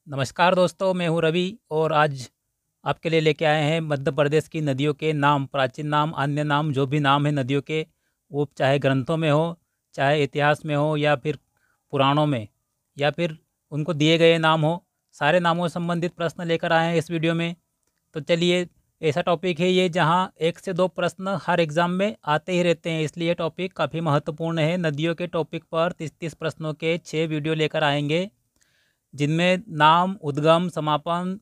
नमस्कार दोस्तों, मैं हूं रवि और आज आपके लिए लेके आए हैं मध्य प्रदेश की नदियों के नाम, प्राचीन नाम, अन्य नाम, जो भी नाम है नदियों के, वो चाहे ग्रंथों में हो, चाहे इतिहास में हो या फिर पुराणों में, या फिर उनको दिए गए नाम हो, सारे नामों से संबंधित प्रश्न लेकर आए हैं इस वीडियो में। तो चलिए, ऐसा टॉपिक है ये जहाँ 1 से 2 प्रश्न हर एग्ज़ाम में आते ही रहते हैं, इसलिए टॉपिक काफ़ी महत्वपूर्ण है। नदियों के टॉपिक पर 30-30 प्रश्नों के 6 वीडियो लेकर आएंगे, जिनमें नाम, उद्गम, समापन,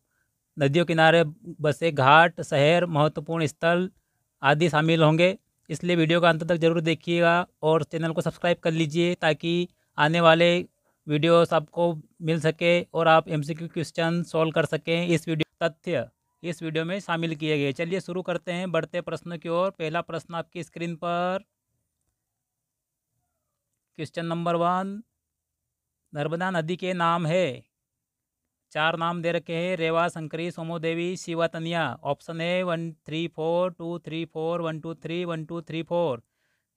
नदियों किनारे बसे घाट, शहर, महत्वपूर्ण स्थल आदि शामिल होंगे। इसलिए वीडियो का अंत तक ज़रूर देखिएगा और चैनल को सब्सक्राइब कर लीजिए ताकि आने वाले वीडियोस आपको मिल सके और आप एमसीक्यू क्वेश्चन सॉल्व कर सकें। तथ्य इस वीडियो में शामिल किए गए। चलिए शुरू करते हैं, बढ़ते प्रश्न की ओर। पहला प्रश्न आपकी स्क्रीन पर, क्वेश्चन नंबर 1, नर्मदा नदी के नाम है। 4 नाम दे रखे हैं, रेवा, शंकरी, सोमोदेवी, शिवातनिया। ऑप्शन है 1 3 4 2 3 4 1 2 3 1 2 3 4।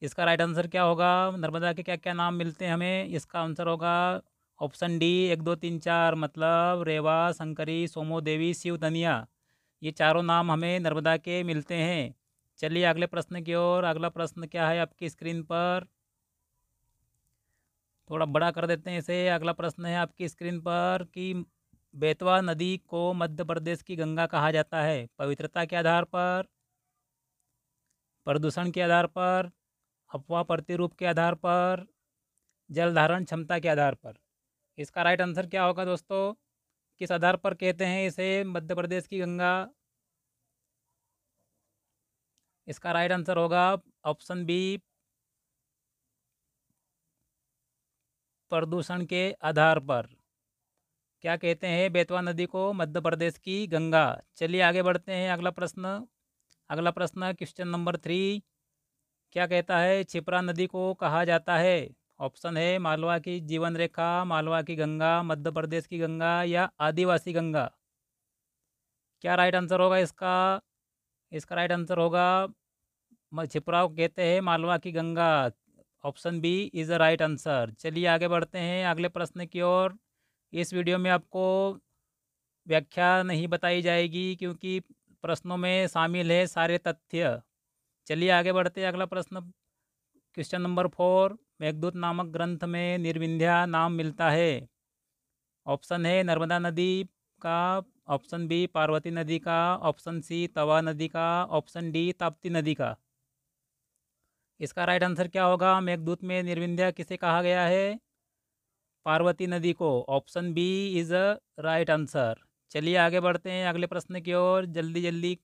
इसका राइट आंसर क्या होगा? नर्मदा के क्या क्या नाम मिलते हैं हमें? इसका आंसर होगा ऑप्शन डी 1 2 3 4, मतलब रेवा, शंकरी, सोमोदेवी, शिवतनिया। ये चारों नाम हमें नर्मदा के मिलते हैं। चलिए अगले प्रश्न की ओर। अगला प्रश्न क्या है आपकी स्क्रीन पर? थोड़ा बड़ा कर देते हैं इसे। अगला प्रश्न है आपकी स्क्रीन पर कि बेतवा नदी को मध्य प्रदेश की गंगा कहा जाता है। पवित्रता के आधार पर, प्रदूषण के आधार पर, अफवाह प्रतिरूप के आधार पर, जल धारण क्षमता के आधार पर। इसका राइट आंसर क्या होगा दोस्तों? किस आधार पर कहते हैं इसे मध्य प्रदेश की गंगा? इसका राइट आंसर होगा ऑप्शन बी, प्रदूषण के आधार पर। क्या कहते हैं बेतवा नदी को मध्य प्रदेश की गंगा? चलिए आगे बढ़ते हैं। अगला प्रश्न। अगला प्रश्न क्वेश्चन नंबर 3, क्या कहता है क्षिप्रा नदी को कहा जाता है? ऑप्शन है मालवा की जीवन रेखा, मालवा की गंगा, मध्य प्रदेश की गंगा या आदिवासी गंगा। क्या राइट आंसर होगा इसका? इसका राइट आंसर होगा क्षिप्रा को कहते हैं मालवा की Ganga. Option B is the right answer. चलिए आगे बढ़ते हैं अगले प्रश्न की ओर। इस वीडियो में आपको व्याख्या नहीं बताई जाएगी क्योंकि प्रश्नों में शामिल है सारे तथ्य। चलिए आगे बढ़ते हैं। अगला प्रश्न क्वेश्चन नंबर 4, मेघदूत नामक ग्रंथ में निर्विंध्या नाम मिलता है। ऑप्शन है नर्मदा नदी का, ऑप्शन बी पार्वती नदी का, ऑप्शन सी तवा नदी का, ऑप्शन डी ताप्ती नदी का। इसका राइट आंसर क्या होगा? मेघदूत में निर्विंध्या किसे कहा गया है? पार्वती नदी को। Option B is a right answer. चलिए आगे बढ़ते हैं अगले प्रश्न की ओर। जल्दी जल्दी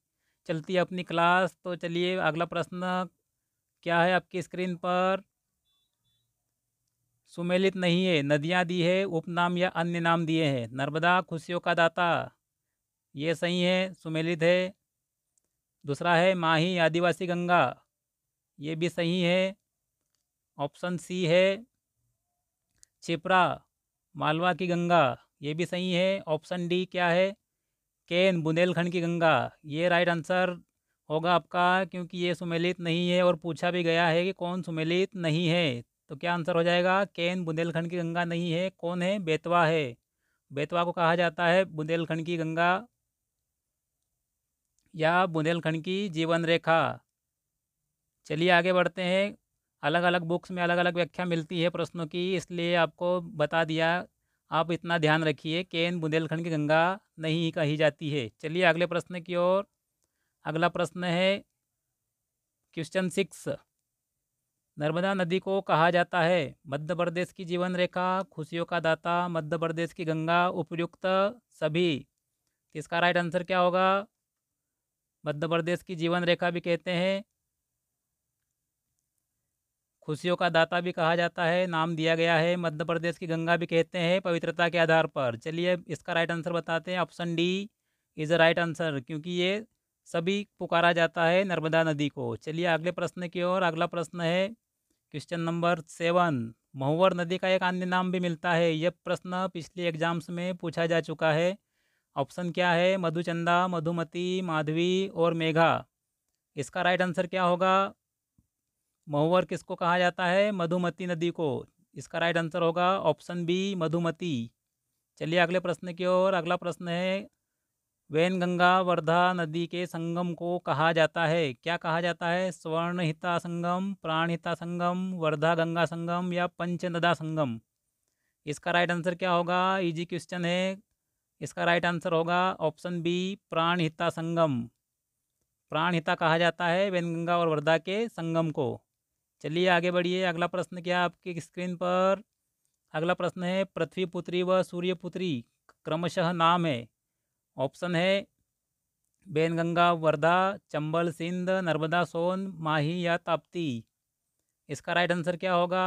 चलती है अपनी क्लास, तो चलिए अगला प्रश्न क्या है आपकी स्क्रीन पर? सुमेलित नहीं है, नदियाँ दी है, उपनाम या अन्य नाम दिए हैं। नर्मदा खुशियों का दाता, ये सही है, सुमेलित है। दूसरा है माही आदिवासी गंगा, ये भी सही है। ऑप्शन सी है क्षिप्रा मालवा की गंगा, ये भी सही है। ऑप्शन डी क्या है? केन बुंदेलखंड की गंगा, ये राइट आंसर होगा आपका, क्योंकि ये सुमेलित नहीं है और पूछा भी गया है कि कौन सुमेलित नहीं है। तो क्या आंसर हो जाएगा? केन बुंदेलखंड की गंगा नहीं है। कौन है? बेतवा है। बेतवा को कहा जाता है बुंदेलखंड की गंगा या बुंदेलखंड की जीवन रेखा। चलिए आगे बढ़ते हैं। अलग अलग बुक्स में अलग अलग व्याख्या मिलती है प्रश्नों की, इसलिए आपको बता दिया। आप इतना ध्यान रखिए, केन बुंदेलखंड की गंगा नहीं कही जाती है। चलिए अगले प्रश्न की ओर। अगला प्रश्न है क्वेश्चन 6, नर्मदा नदी को कहा जाता है मध्य प्रदेश की जीवन रेखा, खुशियों का दाता, मध्य प्रदेश की गंगा, उपयुक्त सभी। इसका राइट आंसर क्या होगा? मध्य प्रदेश की जीवन रेखा भी कहते हैं, खुशियों का दाता भी कहा जाता है, नाम दिया गया है। मध्य प्रदेश की गंगा भी कहते हैं पवित्रता के आधार पर। चलिए इसका राइट आंसर बताते हैं। Option D is a right answer, क्योंकि ये सभी पुकारा जाता है नर्मदा नदी को। चलिए अगले प्रश्न की ओर। अगला प्रश्न है क्वेश्चन नंबर 7, महुवर नदी का एक अन्य नाम भी मिलता है। यह प्रश्न पिछले एग्जाम्स में पूछा जा चुका है। ऑप्शन क्या है? मधुचंदा, मधुमती, माधवी और मेघा। इसका राइट आंसर क्या होगा? महुवर किसको कहा जाता है? मधुमती नदी को। इसका राइट आंसर होगा ऑप्शन बी मधुमती। चलिए अगले प्रश्न की ओर। अगला प्रश्न है, वैनगंगा वर्धा नदी के संगम को कहा जाता है? क्या कहा जाता है? स्वर्णहिता संगम, प्राणहिता संगम, वर्धा गंगा संगम या पंचनदा संगम? इसका राइट आंसर क्या होगा? इजी क्वेश्चन है। इसका राइट आंसर होगा ऑप्शन बी, प्राणहिता संगम। प्राणहिता कहा जाता है वैनगंगा और वर्धा के संगम को। चलिए आगे बढ़िए। अगला प्रश्न क्या आपकी स्क्रीन पर? अगला प्रश्न है, पृथ्वी पुत्री व सूर्य पुत्री क्रमशः नाम है। ऑप्शन है वैनगंगा वर्धा, चंबल सिंध, नर्मदा सोन, माही या ताप्ती। इसका राइट आंसर क्या होगा?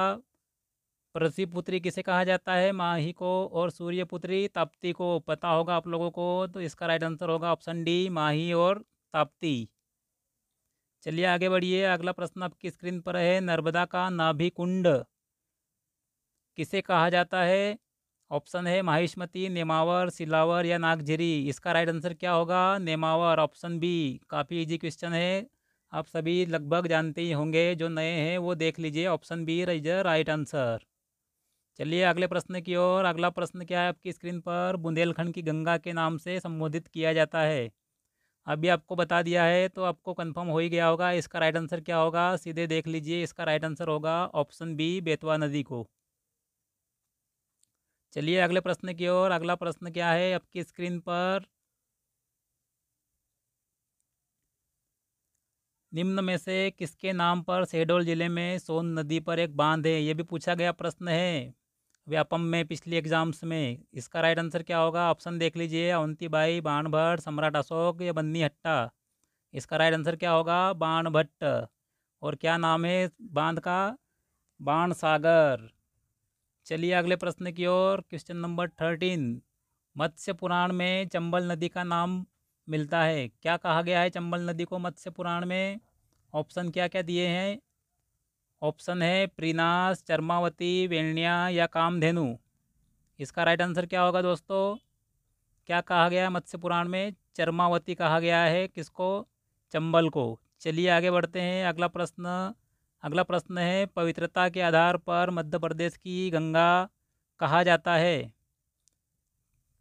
पृथ्वी पुत्री किसे कहा जाता है? माही को। और सूर्य पुत्री ताप्ती को। पता होगा आप लोगों को, तो इसका राइट आंसर होगा ऑप्शन डी, माही और ताप्ती। चलिए आगे बढ़िए। अगला प्रश्न आपकी स्क्रीन पर है, नर्मदा का नाभि कुंड किसे कहा जाता है? ऑप्शन है माहिष्मती, नेमावर, सिलावर या नागझरी। इसका राइट आंसर क्या होगा? Nemawar, option B. काफ़ी इजी क्वेश्चन है, आप सभी लगभग जानते ही होंगे। जो नए हैं वो देख लीजिए, option B is the right answer. चलिए अगले प्रश्न की ओर। अगला प्रश्न क्या है आपकी स्क्रीन पर? बुंदेलखंड की गंगा के नाम से संबोधित किया जाता है। अभी आपको बता दिया है तो आपको कंफर्म हो ही गया होगा। इसका राइट आंसर क्या होगा? सीधे देख लीजिए, इसका राइट आंसर होगा ऑप्शन बी, बेतवा नदी को। चलिए अगले प्रश्न की ओर। अगला प्रश्न क्या है आपकी स्क्रीन पर? निम्न में से किसके नाम पर शहडोल जिले में सोन नदी पर एक बांध है? ये भी पूछा गया प्रश्न है व्यापम में पिछली एग्जाम्स में। इसका राइट आंसर क्या होगा? ऑप्शन देख लीजिए, अवंतीबाई, बाणभट्ट, सम्राट अशोक या बन्नी हट्टा। इसका राइट आंसर क्या होगा? बाणभट्ट। और क्या नाम है बांध का? बाणसागर। चलिए अगले प्रश्न की ओर। क्वेश्चन नंबर 13, मत्स्य पुराण में चंबल नदी का नाम मिलता है। क्या कहा गया है चंबल नदी को मत्स्य पुराण में? ऑप्शन क्या क्या दिए हैं? ऑप्शन है प्रीनास, चर्मावती, वेण्या या कामधेनु। इसका राइट आंसर क्या होगा दोस्तों? क्या कहा गया है मत्स्य पुराण में? चर्मावती कहा गया है। किसको? चंबल को। चलिए आगे बढ़ते हैं। अगला प्रश्न है, पवित्रता के आधार पर मध्य प्रदेश की गंगा कहा जाता है।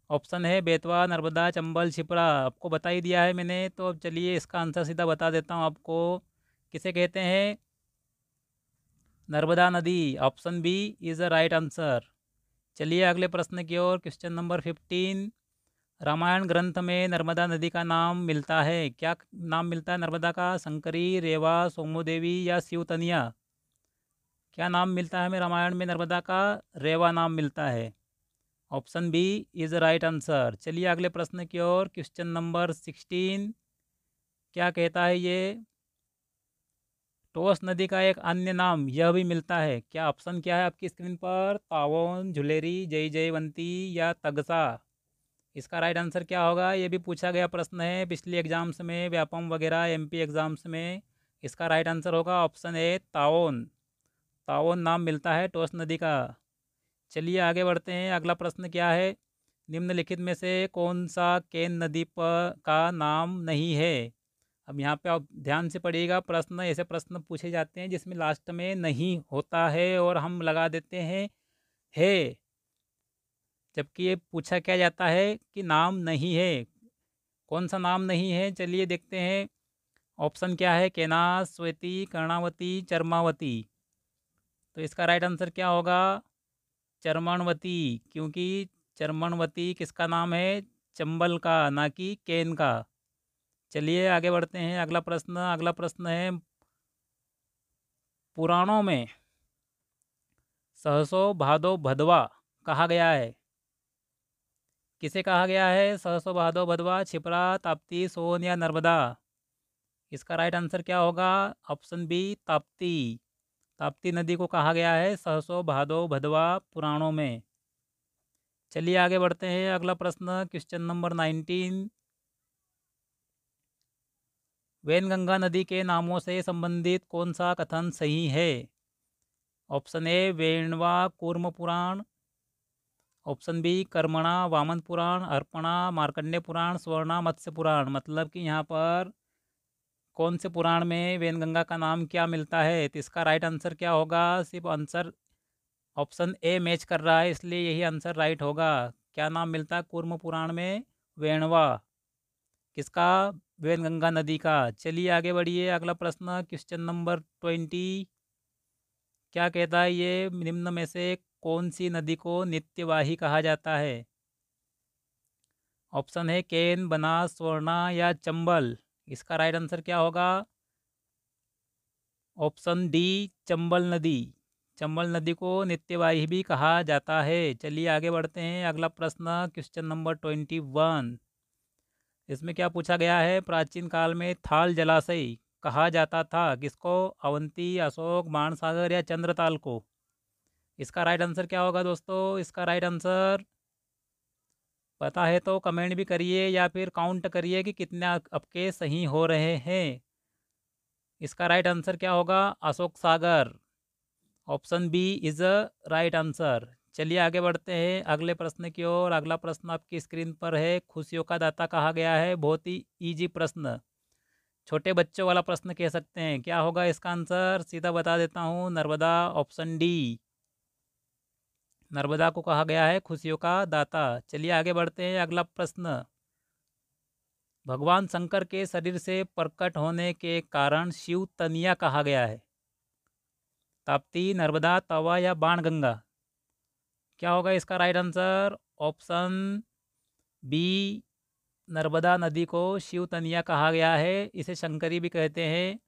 ऑप्शन है बेतवा, नर्मदा, चंबल, छिपरा। आपको बता ही दिया है मैंने, तो अब चलिए इसका आंसर सीधा बता देता हूँ आपको। किसे कहते हैं? नर्मदा नदी, option B is the right answer. चलिए अगले प्रश्न की ओर। क्वेश्चन नंबर 15, रामायण ग्रंथ में नर्मदा नदी का नाम मिलता है। क्या नाम मिलता है नर्मदा का? शंकरी, रेवा, सोमोदेवी या शिवतनिया। क्या नाम मिलता है हमें रामायण में नर्मदा का? रेवा नाम मिलता है। Option B is right answer. चलिए अगले प्रश्न की ओर। क्वेश्चन नंबर 16, क्या कहता है ये? टोस नदी का एक अन्य नाम यह भी मिलता है। क्या ऑप्शन क्या है आपकी स्क्रीन पर? तावोन, झुलेरी, जय जयवंती या तगसा। इसका राइट आंसर क्या होगा? ये भी पूछा गया प्रश्न है पिछले एग्जाम्स में, व्यापम वगैरह एमपी एग्जाम्स में। इसका राइट आंसर होगा ऑप्शन ए, ताओन। ताओन नाम मिलता है टोस नदी का। चलिए आगे बढ़ते हैं। अगला प्रश्न क्या है? निम्नलिखित में से कौन सा केन नदी पर का नाम नहीं है? अब यहाँ पे आप ध्यान से पढ़िएगा। प्रश्न ऐसे प्रश्न पूछे जाते हैं जिसमें लास्ट में नहीं होता है और हम लगा देते हैं है, जबकि ये पूछा क्या जाता है कि नाम नहीं है। कौन सा नाम नहीं है? चलिए देखते हैं। ऑप्शन क्या है? केनास, स्वेती, कर्णावती, चरमावती। तो इसका राइट आंसर क्या होगा? चरमणवती। क्योंकि चरमणवती किसका नाम है? चंबल का, ना कि केन का। चलिए आगे बढ़ते हैं। अगला प्रश्न है, पुराणों में सहसो भादो भदवा कहा गया है। किसे कहा गया है? सहसो भादो भदवा, छिपरा, ताप्ती, सोन या नर्मदा। इसका राइट आंसर क्या होगा? Option B, Tapti. ताप्ती नदी को कहा गया है सहसो भादो भदवा पुराणों में। चलिए आगे बढ़ते हैं। अगला प्रश्न क्वेश्चन नंबर 19, वैनगंगा नदी के नामों से संबंधित कौन सा कथन सही है? ऑप्शन ए, वेणवा कूर्म पुराण। ऑप्शन बी, कर्मणा वामन पुराण, अर्पणा मार्कंडे पुराण, स्वर्णा मत्स्य पुराण। मतलब कि यहाँ पर कौन से पुराण में वैनगंगा का नाम क्या मिलता है? तो इसका राइट आंसर क्या होगा? सिर्फ आंसर ऑप्शन ए मैच कर रहा है, इसलिए यही आंसर राइट होगा। क्या नाम मिलता है कूर्म पुराण में? वेणवा। किसका? वैनगंगा नदी का। चलिए आगे बढ़िए। अगला प्रश्न क्वेश्चन नंबर 20। क्या कहता है ये? निम्न में से कौन सी नदी को नित्यवाही कहा जाता है? ऑप्शन है केन, बनास, स्वर्णा या चंबल। इसका राइट आंसर क्या होगा? ऑप्शन डी, चंबल नदी। चंबल नदी को नित्यवाही भी कहा जाता है। चलिए आगे बढ़ते हैं। अगला प्रश्न क्वेश्चन नंबर 21। इसमें क्या पूछा गया है? प्राचीन काल में थाल जलाशय कहा जाता था किसको? अवंती, अशोक, बाणसागर या चंद्रताल को। इसका राइट आंसर क्या होगा दोस्तों? इसका राइट आंसर पता है तो कमेंट भी करिए या फिर काउंट करिए कि कितने आपके सही हो रहे हैं। इसका राइट आंसर क्या होगा? Ashok Sagar. Option B is a right answer. चलिए आगे बढ़ते हैं अगले प्रश्न की ओर। अगला प्रश्न आपकी स्क्रीन पर है। खुशियों का दाता कहा गया है। बहुत ही इजी प्रश्न, छोटे बच्चों वाला प्रश्न कह सकते हैं। क्या होगा इसका आंसर? सीधा बता देता हूँ, नर्मदा। ऑप्शन डी, नर्मदा को कहा गया है खुशियों का दाता। चलिए आगे बढ़ते हैं। अगला प्रश्न, भगवान शंकर के शरीर से प्रकट होने के कारण शिव तनिया कहा गया है। ताप्ती, नर्मदा, तवा या बाणगंगा। क्या होगा इसका right answer? Option B, Narmada नदी को शिव तनिया कहा गया है। इसे शंकरी भी कहते हैं,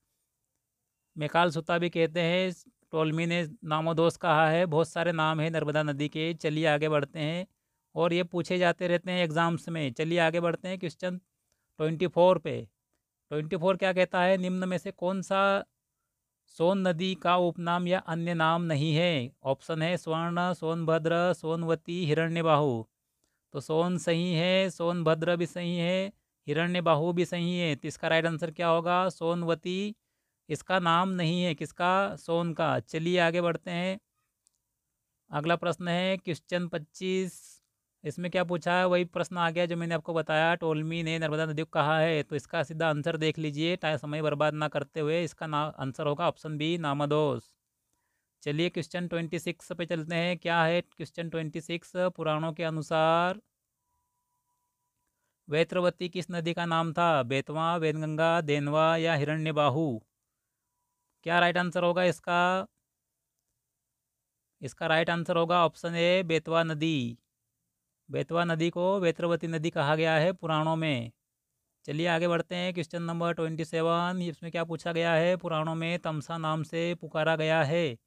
मेकाल सुता भी कहते हैं, टोलमी ने नामोदोष कहा है। बहुत सारे नाम हैं नर्मदा नदी के। चलिए आगे बढ़ते हैं। और ये पूछे जाते रहते हैं एग्जाम्स में। चलिए आगे बढ़ते हैं क्वेश्चन 24 पे। 24 क्या कहता है? निम्न में से कौन सा सोन नदी का उपनाम या अन्य नाम नहीं है? ऑप्शन है स्वर्ण, सोनभद्र, सोनवती, हिरण्यबाहु। तो सोन सही है, सोनभद्र भी सही है, हिरण्यबाहु भी सही है। तो इसका राइट आंसर क्या होगा? सोनवती इसका नाम नहीं है। किसका? सोन का। चलिए आगे बढ़ते हैं। अगला प्रश्न है क्वेश्चन 25। इसमें क्या पूछा है? वही प्रश्न आ गया जो मैंने आपको बताया। टोलमी ने नर्मदा नदी को कहा है। तो इसका सीधा आंसर देख लीजिए, टाइम समय बर्बाद ना करते हुए। इसका आंसर होगा ऑप्शन बी, नामदोष। चलिए क्वेश्चन 26 पे चलते हैं। क्या है क्वेश्चन 26? पुराणों के अनुसार वैत्रवती किस नदी का नाम था? बेतवा, वैनगंगा, देनवा या हिरण्यबाहु। क्या राइट आंसर होगा इसका? इसका राइट आंसर होगा ऑप्शन ए, बेतवा नदी। बेतवा नदी को वैत्रवती नदी कहा गया है पुराणों में। चलिए आगे बढ़ते हैं। Question number 27। इसमें क्या पूछा गया है? पुराणों में तमसा नाम से पुकारा गया है।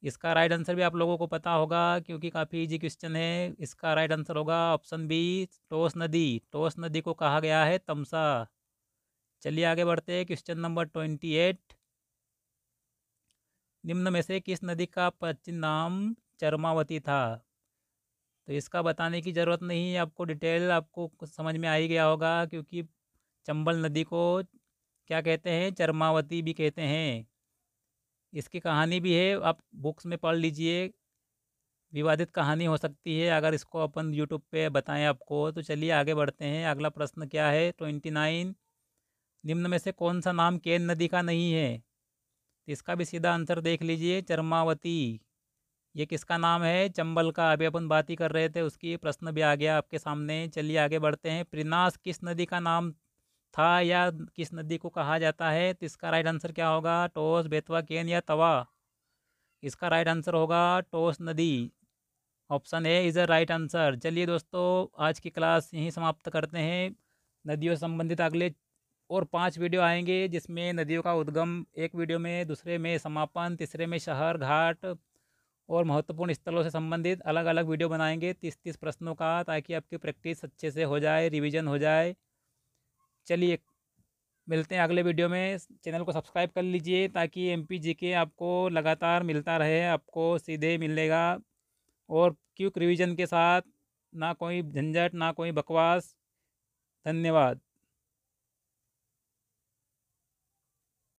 इसका राइट आंसर भी आप लोगों को पता होगा क्योंकि काफ़ी इजी क्वेश्चन है। इसका राइट आंसर होगा ऑप्शन बी, टोस नदी। टोस नदी को कहा गया है तमसा। चलिए आगे बढ़ते हैं। Question number 28। निम्न में से किस नदी का प्राचीन नाम चरमावती था? तो इसका बताने की ज़रूरत नहीं है आपको, डिटेल आपको कुछ समझ में आ ही गया होगा क्योंकि चंबल नदी को क्या कहते हैं? चरमावती भी कहते हैं। इसकी कहानी भी है, आप बुक्स में पढ़ लीजिए। विवादित कहानी हो सकती है अगर इसको अपन यूट्यूब पे बताएं आपको। तो चलिए आगे बढ़ते हैं। अगला प्रश्न क्या है? 29। निम्न में से कौन सा नाम केन नदी का नहीं है? तो इसका भी सीधा आंसर देख लीजिए, चरमावती। ये किसका नाम है? चंबल का। अभी अपन बात ही कर रहे थे उसकी, प्रश्न भी आ गया आपके सामने। चलिए आगे बढ़ते हैं। प्रिनास किस नदी का नाम था या किस नदी को कहा जाता है? तो इसका राइट आंसर क्या होगा? टोस, बेतवा, केन या तवा। इसका राइट आंसर होगा टोस नदी। Option A is a right answer. चलिए दोस्तों, आज की क्लास यहीं समाप्त करते हैं। नदियों से संबंधित अगले और 5 वीडियो आएंगे जिसमें नदियों का उद्गम एक वीडियो में, दूसरे में समापन, तीसरे में शहर घाट और महत्वपूर्ण स्थलों से संबंधित अलग अलग वीडियो बनाएंगे 30-30 प्रश्नों का, ताकि आपकी प्रैक्टिस अच्छे से हो जाए, रिवीजन हो जाए। चलिए मिलते हैं अगले वीडियो में। चैनल को सब्सक्राइब कर लीजिए ताकि MPGK आपको लगातार मिलता रहे, आपको सीधे मिलेगा और क्विक रिवीजन के साथ। ना कोई झंझट, ना कोई बकवास। धन्यवाद।